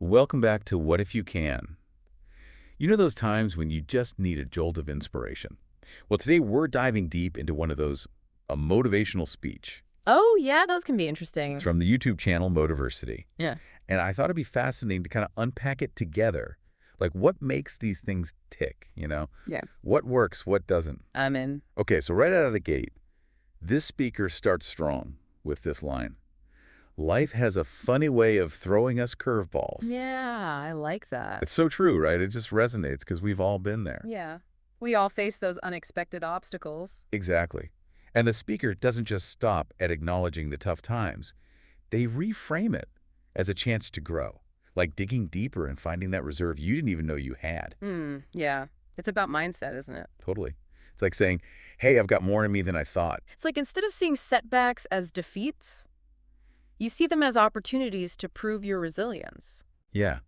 Welcome back to What If You Can. You know those times when you just need a jolt of inspiration? Well, today we're diving deep into one of those, a motivational speech. Oh, yeah, those can be interesting. It's from the YouTube channel Motiversity. Yeah. And I thought it'd be fascinating to kind of unpack it together. Like, what makes these things tick, you know? Yeah. What works, what doesn't? I'm in. Okay, so right out of the gate, this speaker starts strong with this line. Life has a funny way of throwing us curveballs. Yeah, I like that. It's so true, right? It just resonates because we've all been there. Yeah. We all face those unexpected obstacles. Exactly. And the speaker doesn't just stop at acknowledging the tough times. They reframe it as a chance to grow, like digging deeper and finding that reserve you didn't even know you had. Yeah. It's about mindset, isn't it? Totally. It's like saying, hey, I've got more in me than I thought. It's like instead of seeing setbacks as defeats, you see them as opportunities to prove your resilience. Yeah.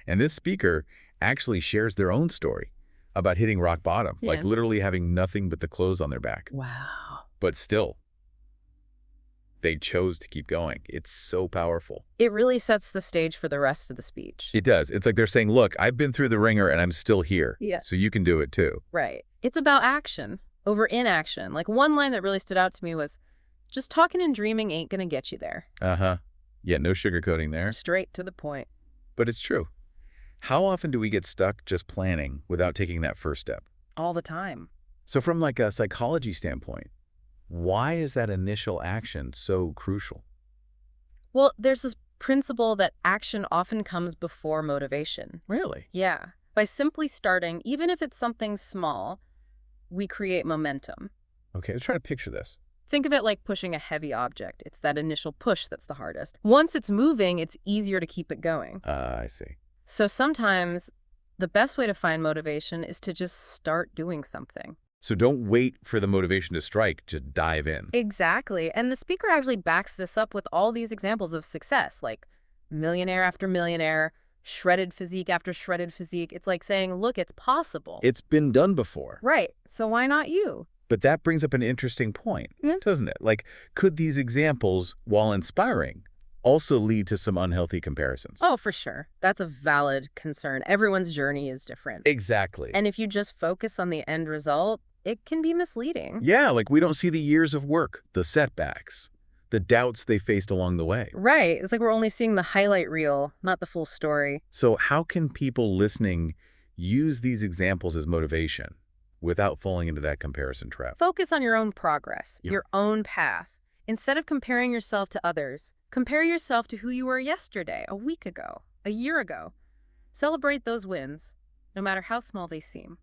And this speaker actually shares their own story about hitting rock bottom, like literally having nothing but the clothes on their back. Wow. But still, they chose to keep going. It's so powerful. It really sets the stage for the rest of the speech. It does. It's like they're saying, look, I've been through the ringer and I'm still here. Yeah. So you can do it too. Right. It's about action over inaction. Like one line that really stood out to me was, just talking and dreaming ain't gonna get you there. Uh-huh. Yeah, no sugarcoating there. Straight to the point. But it's true. How often do we get stuck just planning without taking that first step? All the time. So from like a psychology standpoint, why is that initial action so crucial? Well, there's this principle that action often comes before motivation. Really? Yeah. By simply starting, even if it's something small, we create momentum. Okay, let's try to picture this. Think of it like pushing a heavy object. It's that initial push that's the hardest. Once it's moving, it's easier to keep it going. I see. So sometimes the best way to find motivation is to just start doing something. So don't wait for the motivation to strike, just dive in. Exactly. And the speaker actually backs this up with all these examples of success, like millionaire after millionaire, shredded physique after shredded physique. It's like saying, look, it's possible. It's been done before. Right. So why not you? But that brings up an interesting point, doesn't it? Like, could these examples, while inspiring, also lead to some unhealthy comparisons? Oh, for sure. That's a valid concern. Everyone's journey is different. Exactly. And if you just focus on the end result, it can be misleading. Yeah, like we don't see the years of work, the setbacks, the doubts they faced along the way. Right. It's like we're only seeing the highlight reel, not the full story. So how can people listening use these examples as motivation without falling into that comparison trap? Focus on your own progress, your own path. Instead of comparing yourself to others, compare yourself to who you were yesterday, a week ago, a year ago. Celebrate those wins, no matter how small they seem.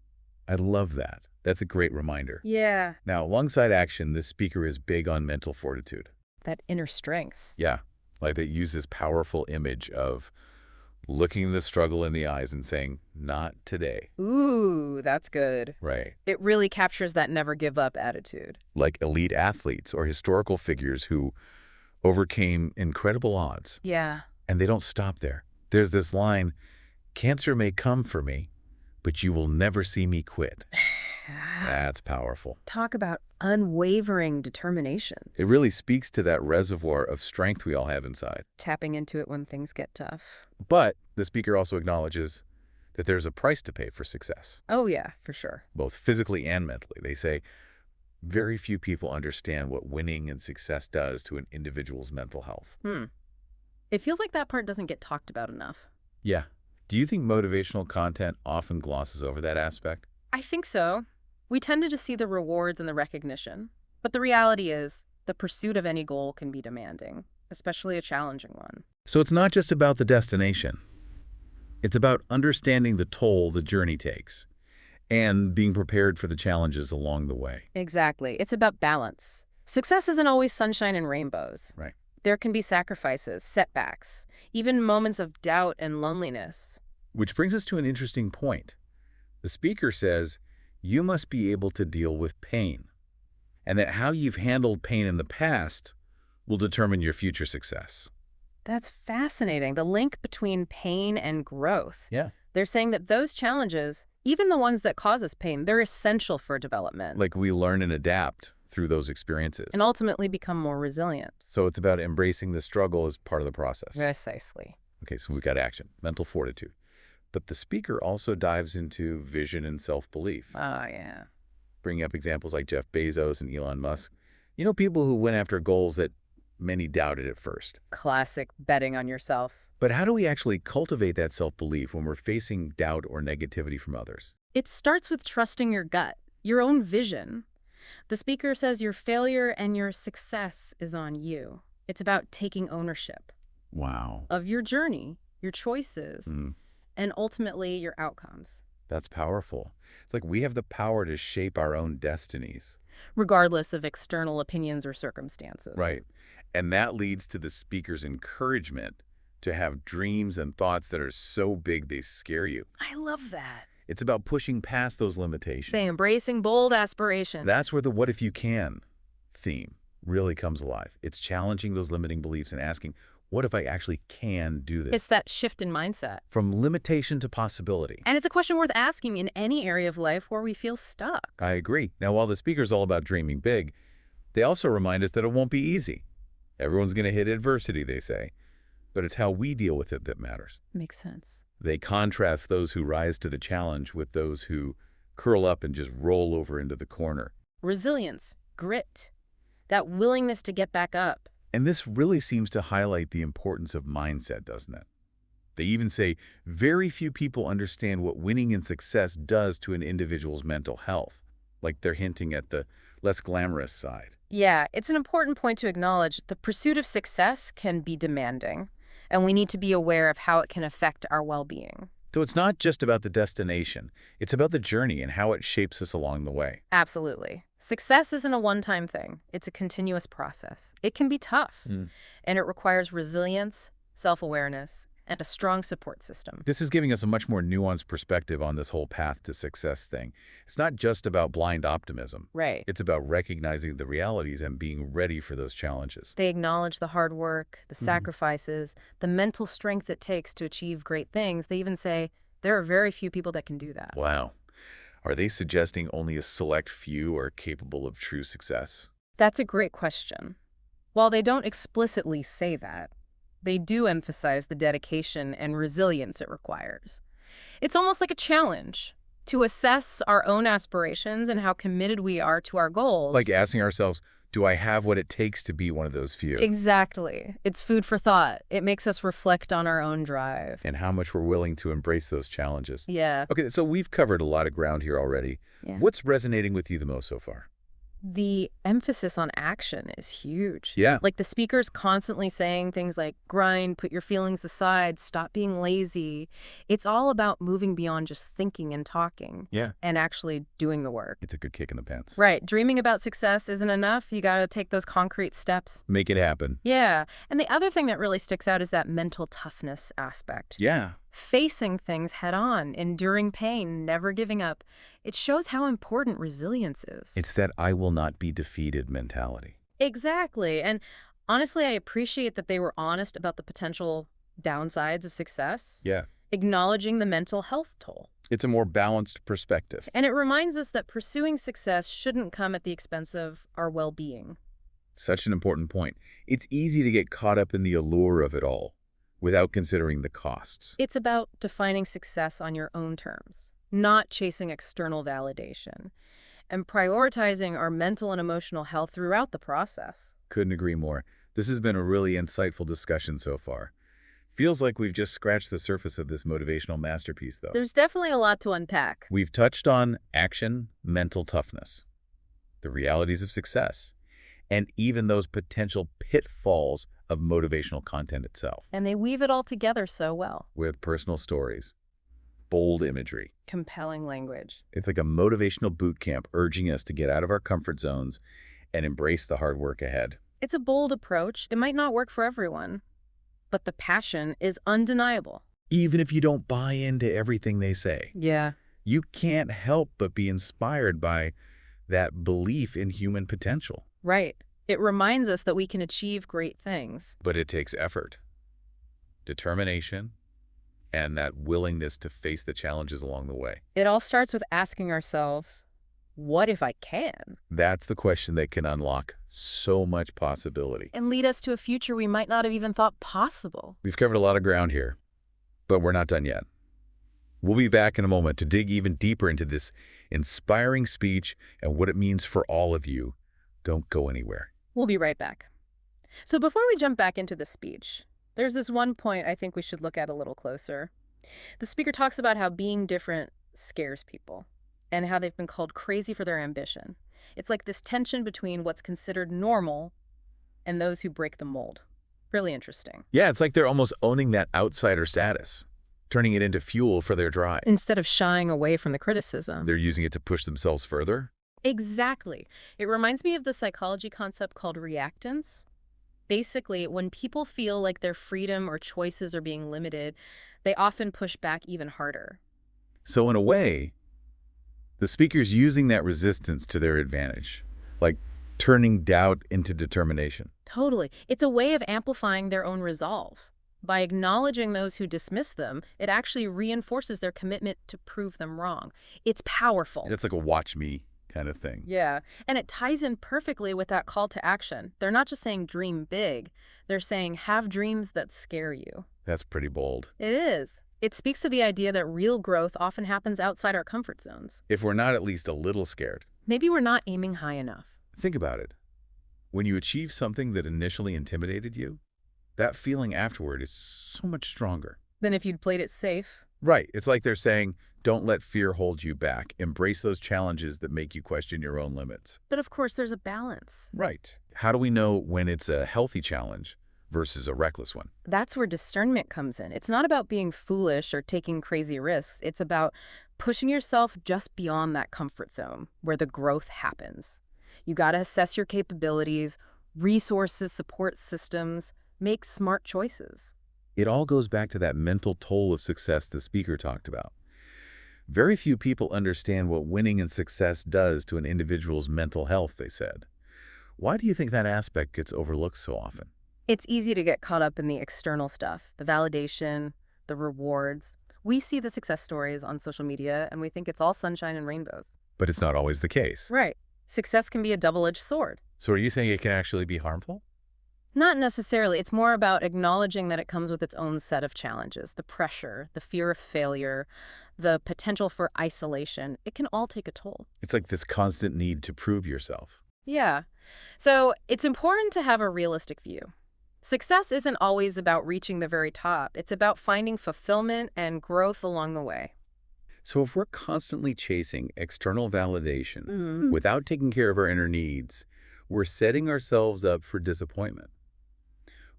I love that. That's a great reminder. Yeah. Now, alongside action, this speaker is big on mental fortitude. That inner strength. Yeah, like they use this powerful image of looking the struggle in the eyes and saying, not today. Ooh, that's good. Right. It really captures that never give up attitude. Like elite athletes or historical figures who overcame incredible odds. Yeah. And they don't stop there. There's this line, cancer may come for me, but you will never see me quit. That's powerful. Talk about unwavering determination. It really speaks to that reservoir of strength we all have inside. Tapping into it when things get tough. But the speaker also acknowledges that there's a price to pay for success. Oh, yeah, for sure. Both physically and mentally. They say very few people understand what winning and success does to an individual's mental health. It feels like that part doesn't get talked about enough. Yeah. Do you think motivational content often glosses over that aspect? I think so. We tend to just see the rewards and the recognition. But the reality is, the pursuit of any goal can be demanding, especially a challenging one. So it's not just about the destination. It's about understanding the toll the journey takes and being prepared for the challenges along the way. Exactly. It's about balance. Success isn't always sunshine and rainbows. Right. There can be sacrifices, setbacks, even moments of doubt and loneliness. Which brings us to an interesting point. The speaker says, you must be able to deal with pain, and that how you've handled pain in the past will determine your future success. That's fascinating. The link between pain and growth. Yeah. They're saying that those challenges, even the ones that cause us pain, they're essential for development. Like we learn and adapt through those experiences. And ultimately become more resilient. So it's about embracing the struggle as part of the process. Precisely. Okay, so we've got action, mental fortitude. But the speaker also dives into vision and self-belief, Oh, yeah. bringing up examples like Jeff Bezos and Elon Musk. People who went after goals that many doubted at first. Classic betting on yourself. But how do we actually cultivate that self-belief when we're facing doubt or negativity from others? It starts with trusting your gut, your own vision. The speaker says your failure and your success is on you. It's about taking ownership Wow. of your journey, your choices, and ultimately your outcomes. That's powerful. It's like we have the power to shape our own destinies. Regardless of external opinions or circumstances. Right. And that leads to the speaker's encouragement to have dreams and thoughts that are so big they scare you. I love that. It's about pushing past those limitations. Say embracing bold aspirations. That's where the what if you can theme really comes alive. It's challenging those limiting beliefs and asking, what if I actually can do this? It's that shift in mindset. From limitation to possibility. And it's a question worth asking in any area of life where we feel stuck. I agree. Now, while the speaker's all about dreaming big, they also remind us that it won't be easy. Everyone's going to hit adversity, they say. But it's how we deal with it that matters. Makes sense. They contrast those who rise to the challenge with those who curl up and just roll over into the corner. Resilience, grit, that willingness to get back up. And this really seems to highlight the importance of mindset, doesn't it? They even say very few people understand what winning in success does to an individual's mental health, like they're hinting at the less glamorous side. Yeah, it's an important point to acknowledge. The pursuit of success can be demanding, and we need to be aware of how it can affect our well-being. So it's not just about the destination. It's about the journey and how it shapes us along the way. Absolutely. Success isn't a one-time thing. It's a continuous process. It can be tough, and it requires resilience, self-awareness, and a strong support system. This is giving us a much more nuanced perspective on this whole path to success thing. It's not just about blind optimism. Right. It's about recognizing the realities and being ready for those challenges. They acknowledge the hard work, the sacrifices, the mental strength it takes to achieve great things. They even say there are very few people that can do that. Wow. Are they suggesting only a select few are capable of true success? That's a great question. While they don't explicitly say that, they do emphasize the dedication and resilience it requires. It's almost like a challenge to assess our own aspirations and how committed we are to our goals. Like asking ourselves, do I have what it takes to be one of those few? Exactly. It's food for thought. It makes us reflect on our own drive. And how much we're willing to embrace those challenges. Yeah. Okay, so we've covered a lot of ground here already. Yeah. What's resonating with you the most so far? The emphasis on action is huge. Yeah. Like the speaker's constantly saying things like grind, put your feelings aside, stop being lazy. It's all about moving beyond just thinking and talking. Yeah. And actually doing the work. It's a good kick in the pants. Right. Dreaming about success isn't enough. You got to take those concrete steps. Make it happen. Yeah. And the other thing that really sticks out is that mental toughness aspect. Yeah. Facing things head on, enduring pain, never giving up. It shows how important resilience is. It's that I will not be defeated mentality. Exactly. And honestly, I appreciate that they were honest about the potential downsides of success. Yeah. Acknowledging the mental health toll. It's a more balanced perspective. And it reminds us that pursuing success shouldn't come at the expense of our well-being. Such an important point. It's easy to get caught up in the allure of it all without considering the costs. It's about defining success on your own terms, not chasing external validation, and prioritizing our mental and emotional health throughout the process. Couldn't agree more. This has been a really insightful discussion so far. Feels like we've just scratched the surface of this motivational masterpiece, though. There's definitely a lot to unpack. We've touched on action, mental toughness, the realities of success, and even those potential pitfalls of motivational content itself. And they weave it all together so well. With personal stories, bold imagery. Compelling language. It's like a motivational boot camp urging us to get out of our comfort zones and embrace the hard work ahead. It's a bold approach. It might not work for everyone, but the passion is undeniable. Even if you don't buy into everything they say. Yeah. You can't help but be inspired by that belief in human potential. Right. It reminds us that we can achieve great things. But it takes effort, determination, and that willingness to face the challenges along the way. It all starts with asking ourselves, what if I can? That's the question that can unlock so much possibility. And lead us to a future we might not have even thought possible. We've covered a lot of ground here, but we're not done yet. We'll be back in a moment to dig even deeper into this inspiring speech and what it means for all of you. Don't go anywhere. We'll be right back. So before we jump back into the speech, there's this one point I think we should look at a little closer. The speaker talks about how being different scares people and how they've been called crazy for their ambition. It's like this tension between what's considered normal and those who break the mold. Really interesting. Yeah, it's like they're almost owning that outsider status, turning it into fuel for their drive. Instead of shying away from the criticism. They're using it to push themselves further? Exactly. It reminds me of the psychology concept called reactance. Basically, when people feel like their freedom or choices are being limited, they often push back even harder. So in a way, the speaker's using that resistance to their advantage, like turning doubt into determination. Totally. It's a way of amplifying their own resolve. By acknowledging those who dismiss them, it actually reinforces their commitment to prove them wrong. It's powerful. It's like a watch me kind of thing. Yeah, and it ties in perfectly with that call to action. They're not just saying dream big, they're saying have dreams that scare you. That's pretty bold. It is. It speaks to the idea that real growth often happens outside our comfort zones. If we're not at least a little scared. Maybe we're not aiming high enough. Think about it. When you achieve something that initially intimidated you, that feeling afterward is so much stronger. Than if you'd played it safe. Right. It's like they're saying, don't let fear hold you back. Embrace those challenges that make you question your own limits. But of course, there's a balance. Right. How do we know when it's a healthy challenge versus a reckless one? That's where discernment comes in. It's not about being foolish or taking crazy risks. It's about pushing yourself just beyond that comfort zone where the growth happens. You got to assess your capabilities, resources, support systems, make smart choices. It all goes back to that mental toll of success the speaker talked about. Very few people understand what winning and success does to an individual's mental health, they said. Why do you think that aspect gets overlooked so often? It's easy to get caught up in the external stuff, the validation, the rewards. We see the success stories on social media and we think it's all sunshine and rainbows. But it's not always the case. Right. Success can be a double-edged sword. So are you saying it can actually be harmful? Not necessarily. It's more about acknowledging that it comes with its own set of challenges. The pressure, the fear of failure, the potential for isolation. It can all take a toll. It's like this constant need to prove yourself. Yeah. So it's important to have a realistic view. Success isn't always about reaching the very top. It's about finding fulfillment and growth along the way. So if we're constantly chasing external validation without taking care of our inner needs, we're setting ourselves up for disappointment.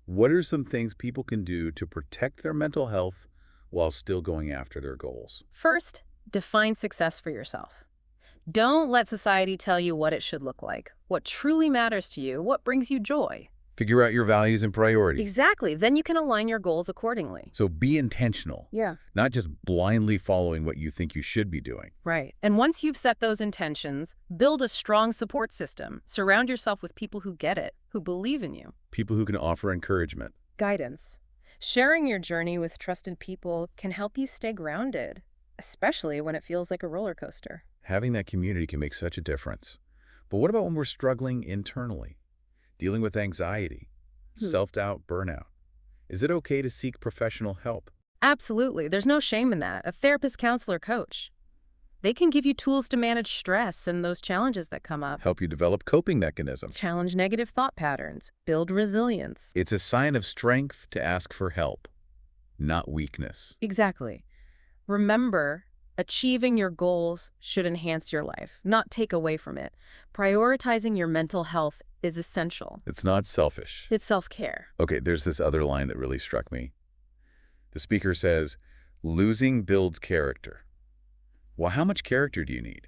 What are some things people can do to protect their mental health while still going after their goals? First, define success for yourself. Don't let society tell you what it should look like, what truly matters to you, what brings you joy. Figure out your values and priorities. Exactly. Then you can align your goals accordingly. So be intentional. Yeah. Not just blindly following what you think you should be doing. Right. And once you've set those intentions, build a strong support system. Surround yourself with people who get it, who believe in you. People who can offer encouragement. Guidance. Sharing your journey with trusted people can help you stay grounded, especially when it feels like a roller coaster. Having that community can make such a difference. But what about when we're struggling internally? Dealing with anxiety, self-doubt, burnout. Is it okay to seek professional help? Absolutely. There's no shame in that. A therapist, counselor, coach. They can give you tools to manage stress and those challenges that come up. Help you develop coping mechanisms. Challenge negative thought patterns. Build resilience. It's a sign of strength to ask for help, not weakness. Exactly. Remember, achieving your goals should enhance your life, not take away from it. Prioritizing your mental health is essential. It's not selfish. It's self-care. Okay, there's this other line that really struck me. The speaker says, losing builds character. Well, how much character do you need?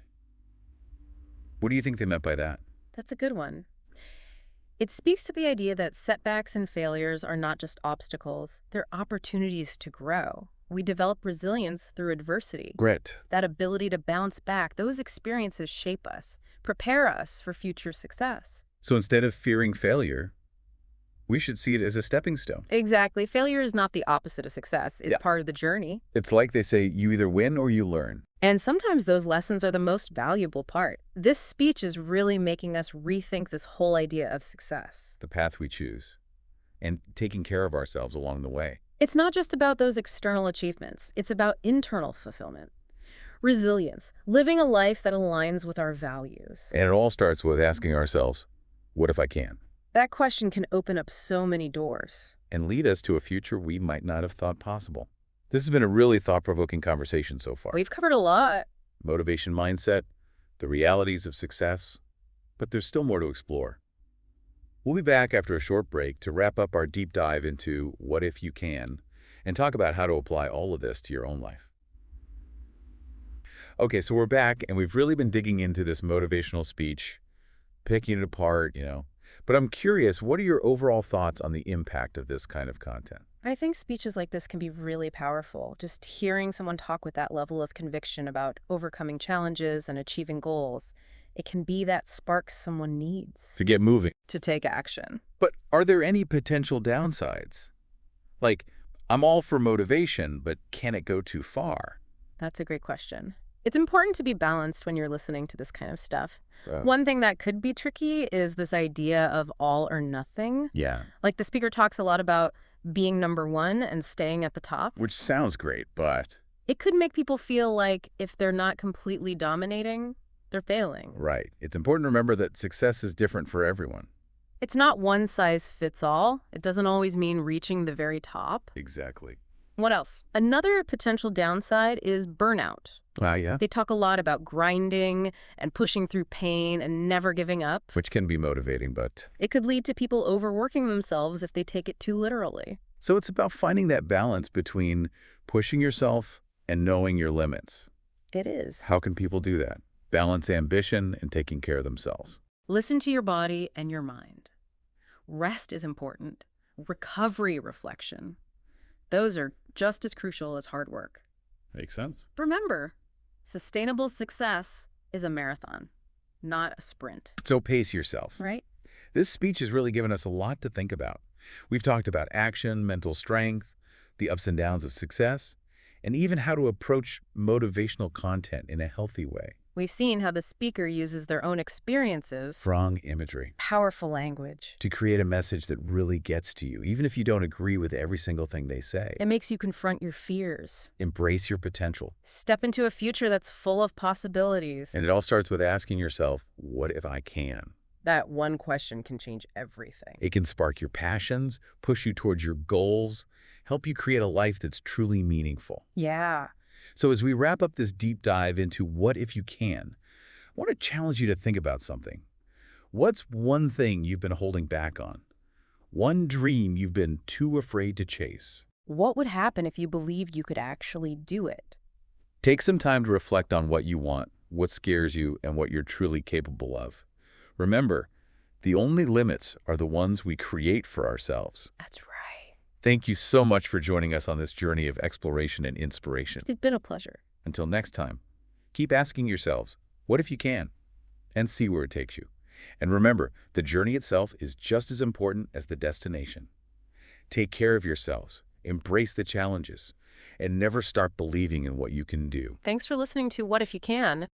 What do you think they meant by that? That's a good one. It speaks to the idea that setbacks and failures are not just obstacles, they're opportunities to grow. We develop resilience through adversity. Grit. That ability to bounce back, those experiences shape us, prepare us for future success. So instead of fearing failure, We should see it as a stepping stone. Exactly. Failure is not the opposite of success. It's Yeah. part of the journey. It's like they say, you either win or you learn. And sometimes those lessons are the most valuable part. This speech is really making us rethink this whole idea of success. The path we choose, and taking care of ourselves along the way. It's not just about those external achievements. It's about internal fulfillment. Resilience, living a life that aligns with our values. And it all starts with asking ourselves, what if I can? That question can open up so many doors. And lead us to a future we might not have thought possible. This has been a really thought-provoking conversation so far. We've covered a lot. Motivation mindset, the realities of success, but there's still more to explore. We'll be back after a short break to wrap up our deep dive into what if you can, and talk about how to apply all of this to your own life. Okay, so we're back, and we've really been digging into this motivational speech, picking it apart, But I'm curious, what are your overall thoughts on the impact of this kind of content? I think speeches like this can be really powerful. Just hearing someone talk with that level of conviction about overcoming challenges and achieving goals, it can be that spark someone needs To get moving. to take action. But are there any potential downsides? Like, I'm all for motivation, but can it go too far? That's a great question. It's important to be balanced when you're listening to this kind of stuff. Uh, One thing that could be tricky is this idea of all or nothing. yeah, Like the speaker talks a lot about being number one and staying at the top. which sounds great, but... It could make people feel like if they're not completely dominating, they're failing. Right. It's important to remember that success is different for everyone. It's not one size fits all. It doesn't always mean reaching the very top. Exactly. What else? Another potential downside is burnout. Yeah. They talk a lot about grinding and pushing through pain and never giving up. Which can be motivating, but... It could lead to people overworking themselves if they take it too literally. So it's about finding that balance between pushing yourself and knowing your limits. It is. How can people do that? Balance ambition and taking care of themselves. Listen to your body and your mind. Rest is important. Recovery, reflection. Those are just as crucial as hard work. Makes sense. Remember, sustainable success is a marathon, not a sprint, So pace yourself. right? This speech has really given us a lot to think about. We've talked about action, mental strength, the ups and downs of success, and even how to approach motivational content in a healthy way. We've seen how the speaker uses their own experiences, Strong imagery powerful language. to create a message that really gets to you, even if you don't agree with every single thing they say. It makes you confront your fears. Embrace your potential. Step into a future that's full of possibilities. And it all starts with asking yourself, what if I can? That one question can change everything. It can spark your passions, push you towards your goals, help you create a life that's truly meaningful. Yeah. So as we wrap up this deep dive into what if you can, I want to challenge you to think about something. What's one thing you've been holding back on? One dream you've been too afraid to chase? What would happen if you believed you could actually do it? Take some time to reflect on what you want, what scares you, and what you're truly capable of. Remember, the only limits are the ones we create for ourselves. That's right. Thank you so much for joining us on this journey of exploration and inspiration. It's been a pleasure. Until next time, keep asking yourselves, what if you can? And see where it takes you. And remember, the journey itself is just as important as the destination. Take care of yourselves, embrace the challenges, and never stop believing in what you can do. Thanks for listening to What If You Can.